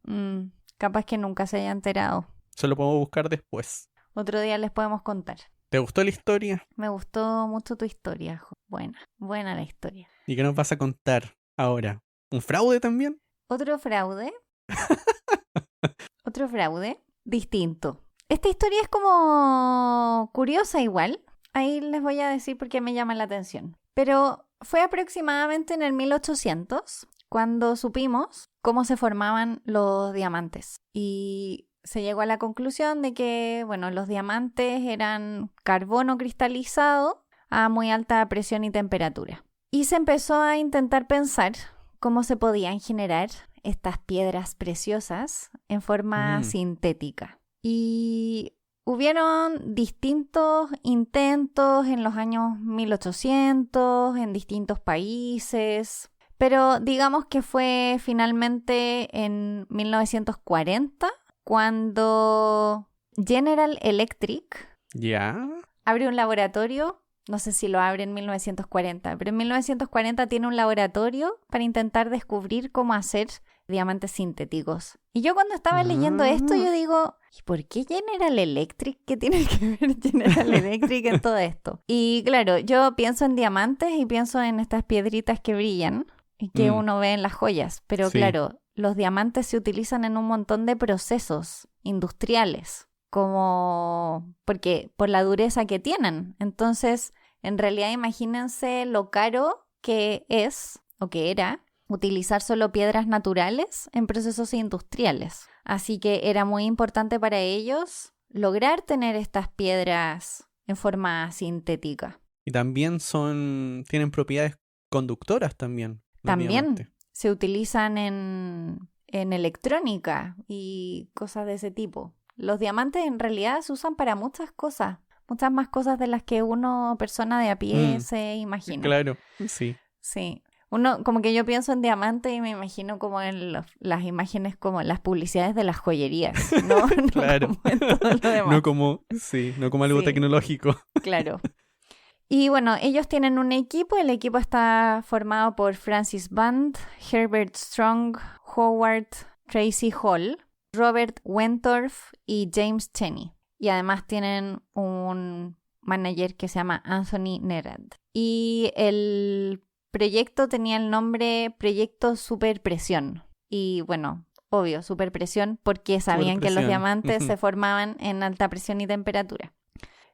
Capaz que nunca se haya enterado. Eso lo podemos buscar después. Otro día les podemos contar. ¿Te gustó la historia? Me gustó mucho tu historia, buena la historia. ¿Y qué nos vas a contar ahora? ¿Un fraude también? Otro fraude. Otro fraude distinto. Esta historia es como curiosa igual. Ahí les voy a decir por qué me llama la atención. Pero fue aproximadamente en el 1800 cuando supimos cómo se formaban los diamantes. Y se llegó a la conclusión de que, bueno, los diamantes eran carbono cristalizado a muy alta presión y temperatura. Y se empezó a intentar pensar cómo se podían generar estas piedras preciosas en forma sintética. Y hubieron distintos intentos en los años 1800, en distintos países, pero digamos que fue finalmente en 1940 cuando General Electric ¿Ya? abre un laboratorio. No sé si lo abre en 1940, pero en 1940 tiene un laboratorio para intentar descubrir cómo hacer diamantes sintéticos. Y yo cuando estaba leyendo esto, yo digo, ¿y por qué General Electric? ¿Qué tiene que ver General Electric en todo esto? Y claro, yo pienso en diamantes y pienso en estas piedritas que brillan y que uno ve en las joyas. Pero Sí. claro, los diamantes se utilizan en un montón de procesos industriales, como porque por la dureza que tienen. Entonces, en realidad imagínense lo caro que es o que era utilizar solo piedras naturales en procesos industriales. Así que era muy importante para ellos lograr tener estas piedras en forma sintética. Y también tienen propiedades conductoras también. los También diamantes. se utilizan en electrónica y cosas de ese tipo. Los diamantes en realidad se usan para muchas cosas, muchas más cosas de las que uno, persona de a pie, se imagina. Claro, sí. Sí. Uno, como que yo pienso en diamante y me imagino como en las imágenes, como en las publicidades de las joyerías, ¿no? No Claro. como en todo lo demás. No como algo Sí. tecnológico. Claro. Y bueno, ellos tienen un equipo. El equipo está formado por Francis Band, Herbert Strong, Howard Tracy Hall, Robert Wentorf y James Cheney. Y además tienen un manager que se llama Anthony Nerad. Y el proyecto tenía el nombre Proyecto Superpresión. Y bueno, obvio, superpresión porque sabían que los Superpresión. diamantes se formaban en alta presión y temperatura.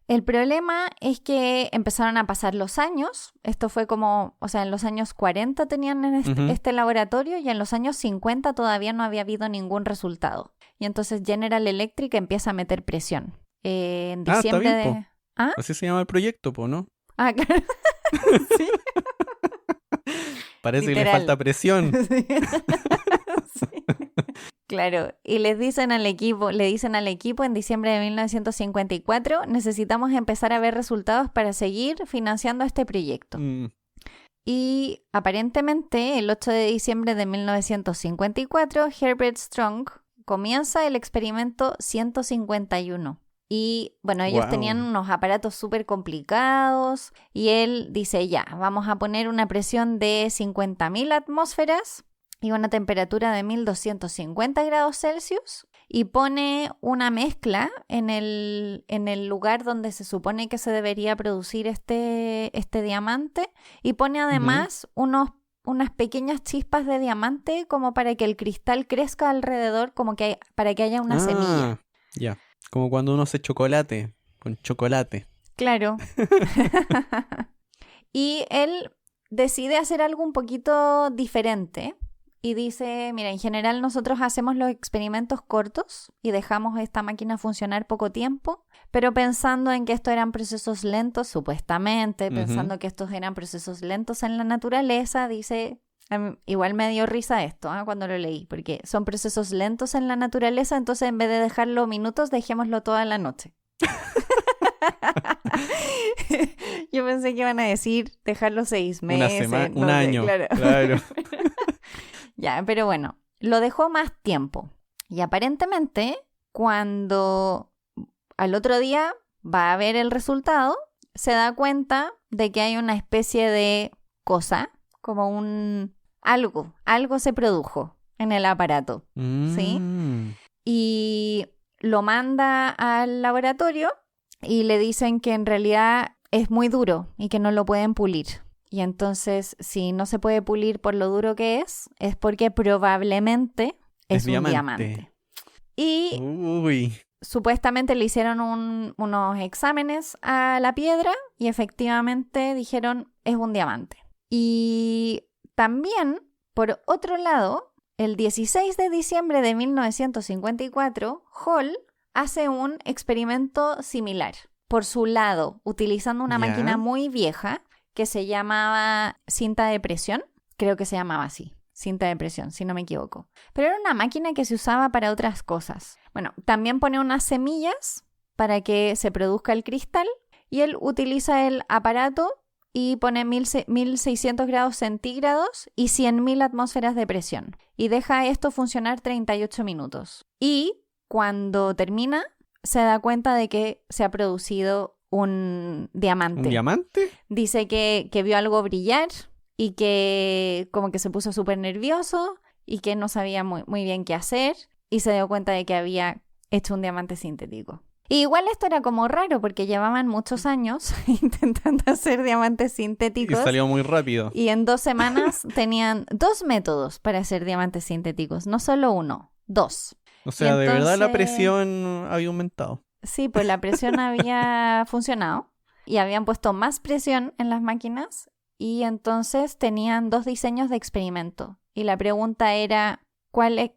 El problema es que empezaron a pasar los años. Esto fue como, o sea, en los años 40 tenían este laboratorio y en los años 50 todavía no había habido ningún resultado. Y entonces General Electric empieza a meter presión. En diciembre está bien, de... ¿Ah? Así se llama el proyecto, ¿no? Ah, claro. Sí. Parece que le Literal. falta presión. Sí. Sí. Claro, y le dicen al equipo en diciembre de 1954, necesitamos empezar a ver resultados para seguir financiando este proyecto. Y aparentemente, el 8 de diciembre de 1954, Herbert Strong comienza el experimento 151. Y bueno, ellos tenían unos aparatos súper complicados y él dice, ya, vamos a poner una presión de 50.000 atmósferas y una temperatura de 1250 grados Celsius y pone una mezcla en el lugar donde se supone que se debería producir este diamante y pone además unas pequeñas chispas de diamante como para que el cristal crezca alrededor, como que para que haya una semilla. Ya. Como cuando uno hace chocolate, con chocolate. Claro. Y él decide hacer algo un poquito diferente y dice, mira, en general nosotros hacemos los experimentos cortos y dejamos esta máquina funcionar poco tiempo, pero pensando en que estos eran procesos lentos, supuestamente, pensando que estos eran procesos lentos en la naturaleza, dice... Igual me dio risa esto cuando lo leí, porque son procesos lentos en la naturaleza, entonces en vez de dejarlo minutos, dejémoslo toda la noche. Yo pensé que iban a decir dejarlo 6 meses. Una semana, un año. Claro. Ya, pero bueno, lo dejó más tiempo. Y aparentemente, cuando al otro día va a ver el resultado, se da cuenta de que hay una especie de cosa, como algo se produjo en el aparato, ¿sí? Y lo manda al laboratorio y le dicen que en realidad es muy duro y que no lo pueden pulir. Y entonces, si no se puede pulir por lo duro que es porque probablemente es un diamante. Y supuestamente le hicieron unos exámenes a la piedra y efectivamente dijeron es un diamante. Y también, por otro lado, el 16 de diciembre de 1954, Hall hace un experimento similar, por su lado, utilizando una máquina muy vieja que se llamaba cinta de presión, creo que se llamaba así, cinta de presión, si no me equivoco. Pero era una máquina que se usaba para otras cosas. Bueno, también pone unas semillas para que se produzca el cristal y él utiliza el aparato y pone 1600 grados centígrados y 100.000 atmósferas de presión. Y deja esto funcionar 38 minutos. Y cuando termina, se da cuenta de que se ha producido un diamante. ¿Un diamante? Dice que vio algo brillar y que como que se puso súper nervioso y que no sabía muy bien qué hacer y se dio cuenta de que había hecho un diamante sintético. Y igual esto era como raro porque llevaban muchos años intentando hacer diamantes sintéticos. Y salió muy rápido. Y en 2 semanas tenían 2 métodos para hacer diamantes sintéticos, no solo uno, 2. O sea, entonces, de verdad la presión había aumentado. Sí, pues la presión había funcionado y habían puesto más presión en las máquinas y entonces tenían 2 diseños de experimento. Y la pregunta era, ¿cuál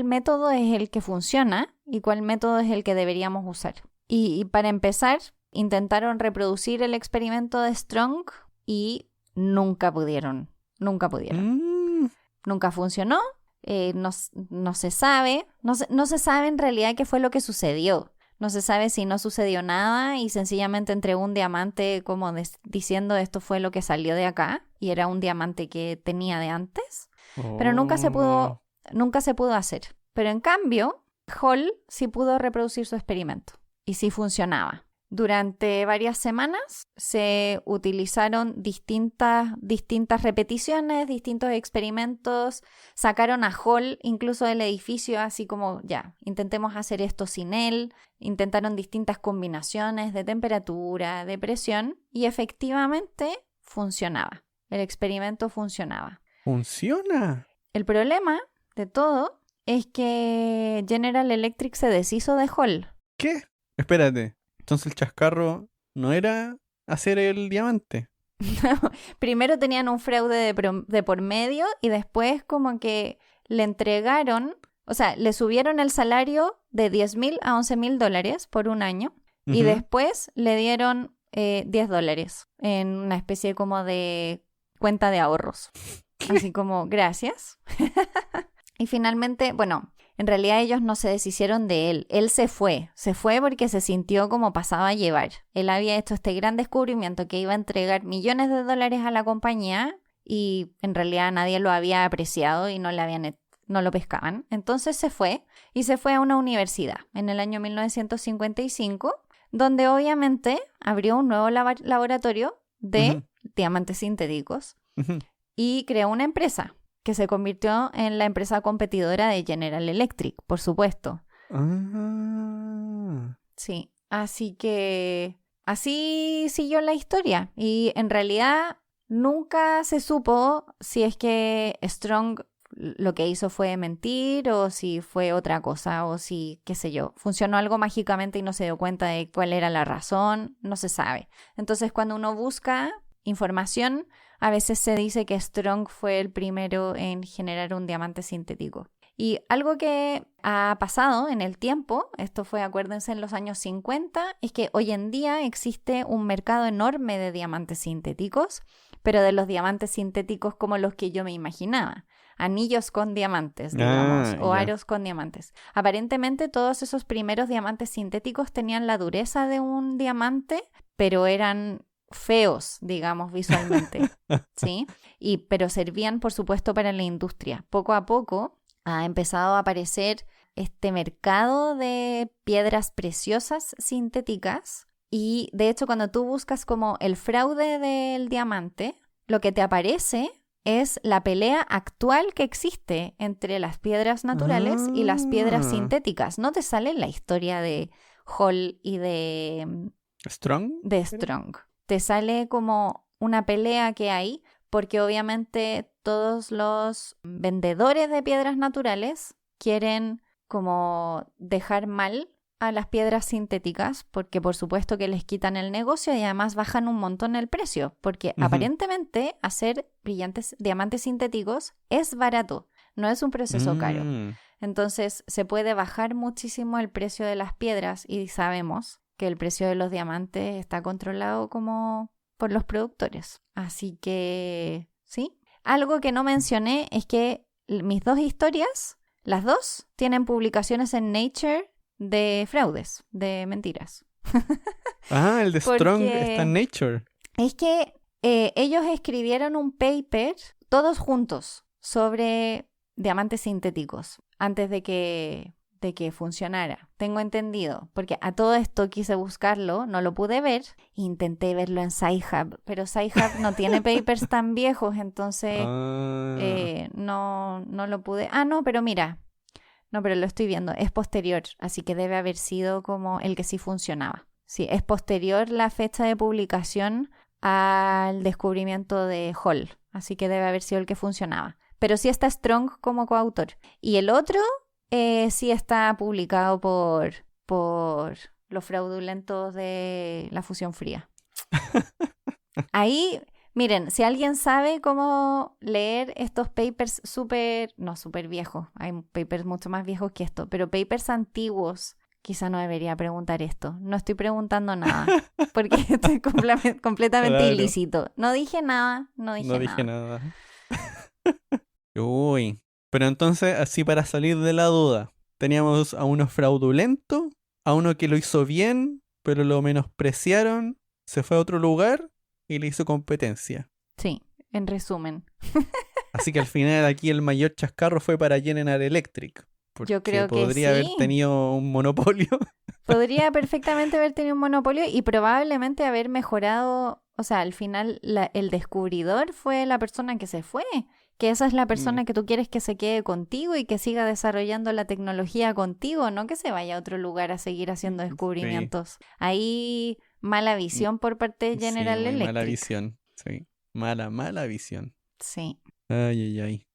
método es el que funciona y cuál método es el que deberíamos usar? Y para empezar, intentaron reproducir el experimento de Strong y nunca pudieron. Nunca funcionó. No se sabe. No se sabe en realidad qué fue lo que sucedió. No se sabe si no sucedió nada y sencillamente entregó un diamante como diciendo esto fue lo que salió de acá y era un diamante que tenía de antes. Pero nunca se pudo hacer. Pero en cambio, Hall sí pudo reproducir su experimento y sí funcionaba. Durante varias semanas se utilizaron distintas repeticiones, distintos experimentos. Sacaron a Hall incluso del edificio, así como ya, intentemos hacer esto sin él. Intentaron distintas combinaciones de temperatura, de presión y efectivamente funcionaba. El experimento funcionaba. ¿Funciona? El problema de todo es que General Electric se deshizo de Hall. ¿Qué? Espérate. Entonces el chascarro no era hacer el diamante. Primero tenían un fraude de por medio y después como que le entregaron, o sea, le subieron el salario de $10,000 a $11,000 por un año y después le dieron $10 en una especie como de cuenta de ahorros. Así como, gracias. Y finalmente, bueno, en realidad ellos no se deshicieron de él. Él se fue porque se sintió como pasado a llevar. Él había hecho este gran descubrimiento que iba a entregar millones de dólares a la compañía y en realidad nadie lo había apreciado y no lo pescaban. Entonces se fue a una universidad en el año 1955, donde obviamente abrió un nuevo laboratorio de diamantes sintéticos y creó una empresa que se convirtió en la empresa competidora de General Electric, por supuesto. Sí, así que así siguió la historia. Y en realidad nunca se supo si es que Strong lo que hizo fue mentir o si fue otra cosa o si, qué sé yo, funcionó algo mágicamente y no se dio cuenta de cuál era la razón, no se sabe. Entonces, cuando uno busca información, a veces se dice que Strong fue el primero en generar un diamante sintético. Y algo que ha pasado en el tiempo, esto fue, acuérdense, en los años 50, es que hoy en día existe un mercado enorme de diamantes sintéticos, pero de los diamantes sintéticos como los que yo me imaginaba. Anillos con diamantes, digamos, o aros con diamantes. Aparentemente todos esos primeros diamantes sintéticos tenían la dureza de un diamante, pero eran feos, digamos, visualmente, ¿sí? Pero servían, por supuesto, para la industria. Poco a poco ha empezado a aparecer este mercado de piedras preciosas sintéticas y, de hecho, cuando tú buscas como el fraude del diamante, lo que te aparece es la pelea actual que existe entre las piedras naturales y las piedras sintéticas. ¿No te sale la historia de Hall y de ¿Strong? De Strong. Te sale como una pelea que hay, porque obviamente todos los vendedores de piedras naturales quieren como dejar mal a las piedras sintéticas, porque por supuesto que les quitan el negocio y además bajan un montón el precio, porque aparentemente hacer brillantes diamantes sintéticos es barato, no es un proceso caro. Entonces se puede bajar muchísimo el precio de las piedras y sabemos que el precio de los diamantes está controlado como por los productores. Así que, sí. Algo que no mencioné es que mis dos historias, las dos, tienen publicaciones en Nature de fraudes, de mentiras. El de Strong está en Nature. Es que ellos escribieron un paper todos juntos sobre diamantes sintéticos antes de que funcionara. Tengo entendido, porque a todo esto quise buscarlo, no lo pude ver, intenté verlo en Sci-Hub, pero Sci-Hub no tiene papers tan viejos, entonces no lo pude. No, pero mira, no, pero lo estoy viendo, es posterior, así que debe haber sido como el que sí funcionaba. Sí, es posterior la fecha de publicación al descubrimiento de Hall, así que debe haber sido el que funcionaba. Pero sí está Strong como coautor. Y el otro sí está publicado por los fraudulentos de la fusión fría. Ahí, miren, si alguien sabe cómo leer estos papers no súper viejos, hay papers mucho más viejos que esto, pero papers antiguos, quizá no debería preguntar esto. No estoy preguntando nada, porque esto es completamente ilícito. No dije nada, no dije nada. Uy, pero entonces, así para salir de la duda, teníamos a uno fraudulento, a uno que lo hizo bien, pero lo menospreciaron, se fue a otro lugar y le hizo competencia. Sí, en resumen. Así que al final aquí el mayor chascarro fue para General Electric. Porque yo creo que podría haber tenido un monopolio. Podría perfectamente haber tenido un monopolio y probablemente haber mejorado. O sea, al final el descubridor fue la persona que se fue. Que esa es la persona que tú quieres que se quede contigo y que siga desarrollando la tecnología contigo, no que se vaya a otro lugar a seguir haciendo descubrimientos. Sí. Ahí mala visión por parte de General Electric. Mala visión, sí. Mala visión. Sí. Ay.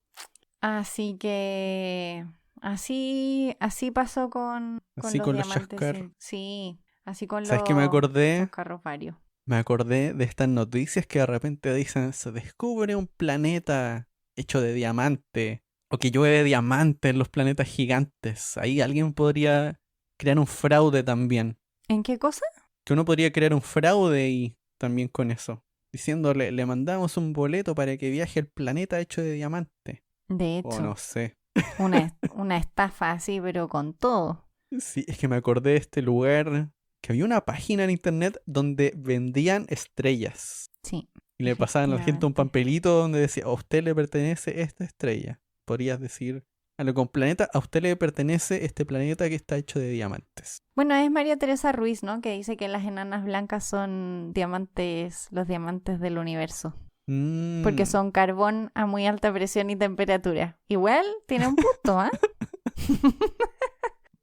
Así que así pasó con los diamantes. Sí, así con ¿sabes qué me acordé? Chascarros varios. Me acordé de estas noticias que de repente dicen se descubre un planeta hecho de diamante o que llueve diamante en los planetas gigantes. Ahí alguien podría crear un fraude también. ¿En qué cosa? Que uno podría crear un fraude y también con eso. Diciéndole, le mandamos un boleto para que viaje al planeta hecho de diamante. De hecho. O no sé. Una estafa así, pero con todo. Sí, es que me acordé de este lugar, que había una página en internet donde vendían estrellas. Sí, Y le pasaban a la gente un efectivamente. papelito donde decía, a usted le pertenece esta estrella. Podrías decir, a lo con planeta, a usted le pertenece este planeta que está hecho de diamantes. Bueno, es María Teresa Ruiz, ¿no? Que dice que las enanas blancas son diamantes, los diamantes del universo. Porque Mm. son carbón a muy alta presión y temperatura. Igual tiene un punto, ¿ah?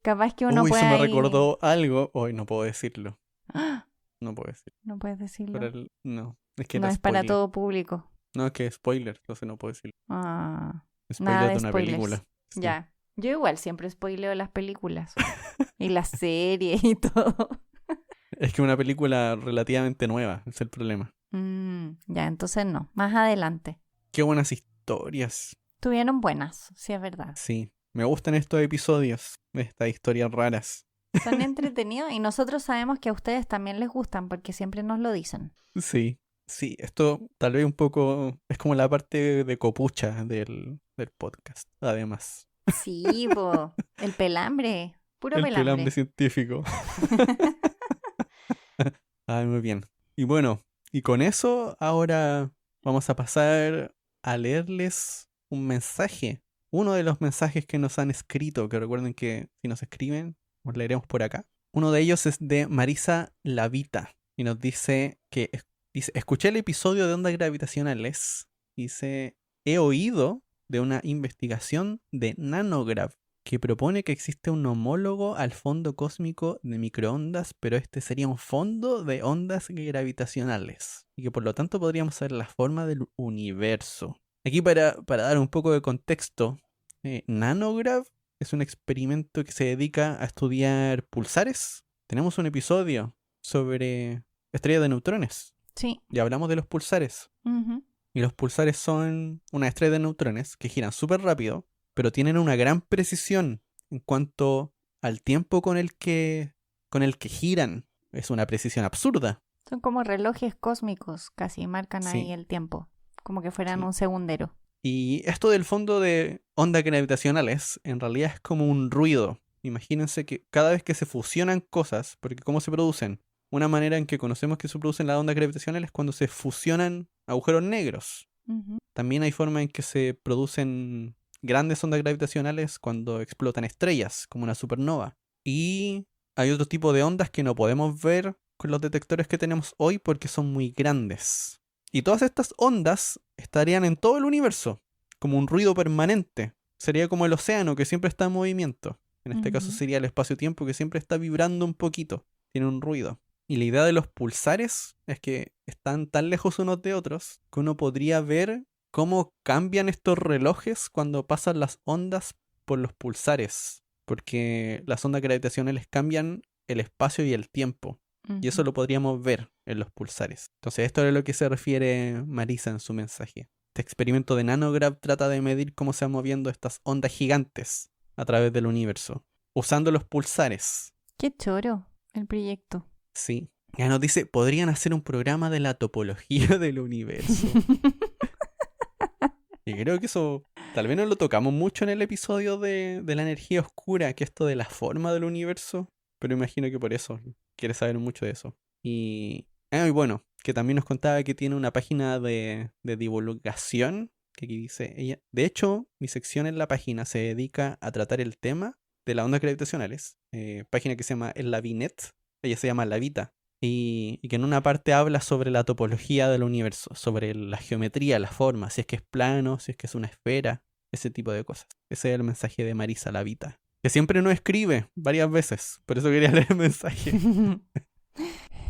Capaz que uno Uy, puede eso me ahí... recordó algo. Hoy no puedo decirlo. ¡Ah! No puedo decirlo. No puedes decirlo. No, es que No era es para spoiler. todo público. No, es que es spoiler, entonces no puedo decirlo. Ah, nada Spoiler de de una spoilers. película. Sí. Ya. Yo igual siempre spoileo las películas. Y las series y todo. Es que una película relativamente nueva, es el problema. Ya, entonces no. Más adelante. Qué buenas historias. Tuvieron buenas, sí es verdad. Sí, me gustan estos episodios, estas historias raras. Son entretenidos y nosotros sabemos que a ustedes también les gustan porque siempre nos lo dicen. Sí, sí, esto tal vez un poco es como la parte de copucha del podcast, además. Sí, po. El pelambre. Puro El pelambre pelambre. científico. Ay, muy bien. Y bueno, y con eso ahora vamos a pasar a leerles un mensaje. Uno de los mensajes que nos han escrito, que recuerden que si nos escriben, os leeremos por acá. Uno de ellos es de Marisa Lavita y nos dice que dice, escuché el episodio de ondas gravitacionales. Dice, he oído de una investigación de Nanograv que propone que existe un homólogo al fondo cósmico de microondas, pero este sería un fondo de ondas gravitacionales, y que por lo tanto podríamos saber la forma del universo. Aquí para dar un poco de contexto, Nanograv es un experimento que se dedica a estudiar pulsares. Tenemos un episodio sobre estrellas de neutrones, Sí. y hablamos de los pulsares. Ujú. Y los pulsares son una estrella de neutrones que giran súper rápido, pero tienen una gran precisión en cuanto al tiempo con el que giran. Es una precisión absurda. Son como relojes cósmicos, casi marcan ahí Sí, el tiempo, como que fueran sí. un segundero. Y esto del fondo de ondas gravitacionales en realidad es como un ruido. Imagínense que cada vez que se fusionan cosas, porque ¿cómo se producen? Una manera en que conocemos que se producen las ondas gravitacionales es cuando se fusionan agujeros negros. Ujú. También hay formas en que se producen grandes ondas gravitacionales cuando explotan estrellas, como una supernova. Y hay otro tipo de ondas que no podemos ver con los detectores que tenemos hoy porque son muy grandes. Y todas estas ondas estarían en todo el universo, como un ruido permanente. Sería como el océano que siempre está en movimiento. En este caso Ujú. sería el espacio-tiempo que siempre está vibrando un poquito. Tiene un ruido. Y la idea de los pulsares es que están tan lejos unos de otros que uno podría ver cómo cambian estos relojes cuando pasan las ondas por los pulsares. Porque las ondas gravitacionales cambian el espacio y el tiempo. Y eso Ujú. lo podríamos ver en los pulsares. Entonces, esto es a lo que se refiere Marisa en su mensaje. Este experimento de Nanograv trata de medir cómo se van moviendo estas ondas gigantes a través del universo, usando los pulsares. Qué choro el proyecto. Sí. Ya nos dice, podrían hacer un programa de la topología del universo. Y creo que eso tal vez no lo tocamos mucho en el episodio de la energía oscura, que esto de la forma del universo, pero imagino que por eso quieres saber mucho de eso. Y bueno, que también nos contaba que tiene una página de divulgación, que aquí dice ella. De hecho, mi sección en la página se dedica a tratar el tema de las ondas gravitacionales. Página que se llama El Lavinet, ella se llama Lavita. Y que en una parte habla sobre la topología del universo, sobre la geometría, la forma, si es que es plano, si es que es una esfera, ese tipo de cosas. Ese es el mensaje de Marisa Lavita, que siempre nos escribe varias veces, por eso quería leer el mensaje.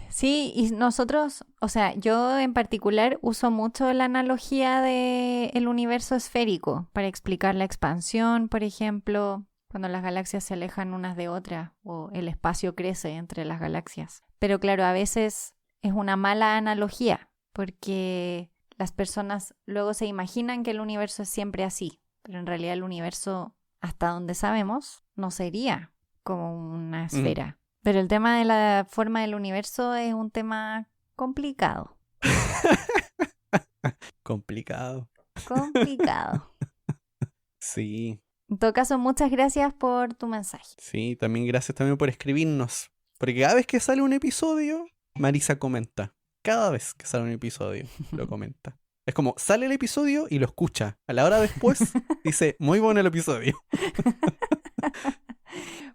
Sí, y nosotros, o sea, yo en particular uso mucho la analogía de el universo esférico para explicar la expansión, por ejemplo, cuando las galaxias se alejan unas de otras o el espacio crece entre las galaxias. Pero claro, a veces es una mala analogía porque las personas luego se imaginan que el universo es siempre así, pero en realidad el universo, hasta donde sabemos, no sería como una Mm. esfera. Pero el tema de la forma del universo es un tema complicado. Complicado. Complicado. Sí. En todo caso, muchas gracias por tu mensaje. Sí, también gracias también por escribirnos. Porque cada vez que sale un episodio, Marisa comenta. Cada vez que sale un episodio, lo comenta. Es como, sale el episodio y lo escucha. A la hora después, dice, muy bueno el episodio.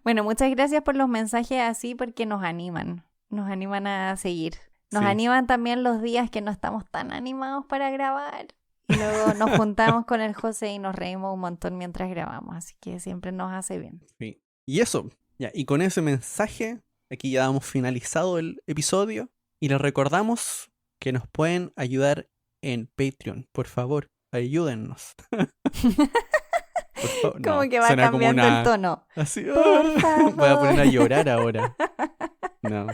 Bueno, muchas gracias por los mensajes así porque nos animan a seguir. Nos Sí. animan también los días que no estamos tan animados para grabar. Y luego nos juntamos con el José y nos reímos un montón mientras grabamos, así que siempre nos hace bien. Sí. Y eso, ya, y con ese mensaje, aquí ya damos finalizado el episodio y les recordamos que nos pueden ayudar en Patreon. Por favor, ayúdennos. Por favor. Como No, que va suena como cambiando una... el tono. Así, Por favor. voy a poner a llorar ahora. No.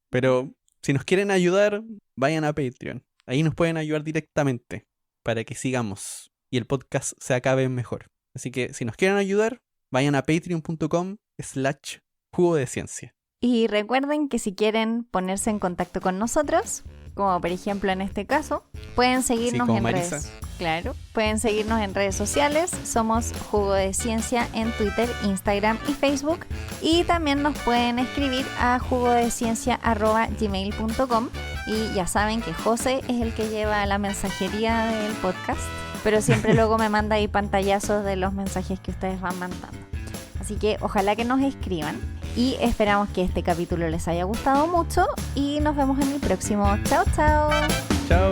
Pero si nos quieren ayudar, vayan a Patreon. Ahí nos pueden ayudar directamente para que sigamos y el podcast se acabe mejor. Así que si nos quieren ayudar, vayan a patreon.com/jugo de ciencia. Y recuerden que si quieren ponerse en contacto con nosotros, como por ejemplo en este caso, pueden seguirnos como en Marisa. redes. Claro, pueden seguirnos en redes sociales. Somos Jugo de Ciencia en Twitter, Instagram y Facebook. Y también nos pueden escribir a jugodeciencia@gmail.com. Y ya saben que José es el que lleva la mensajería del podcast, pero siempre luego me manda ahí pantallazos de los mensajes que ustedes van mandando. Así que ojalá que nos escriban y esperamos que este capítulo les haya gustado mucho y nos vemos en el próximo. Chao, chao. Chao.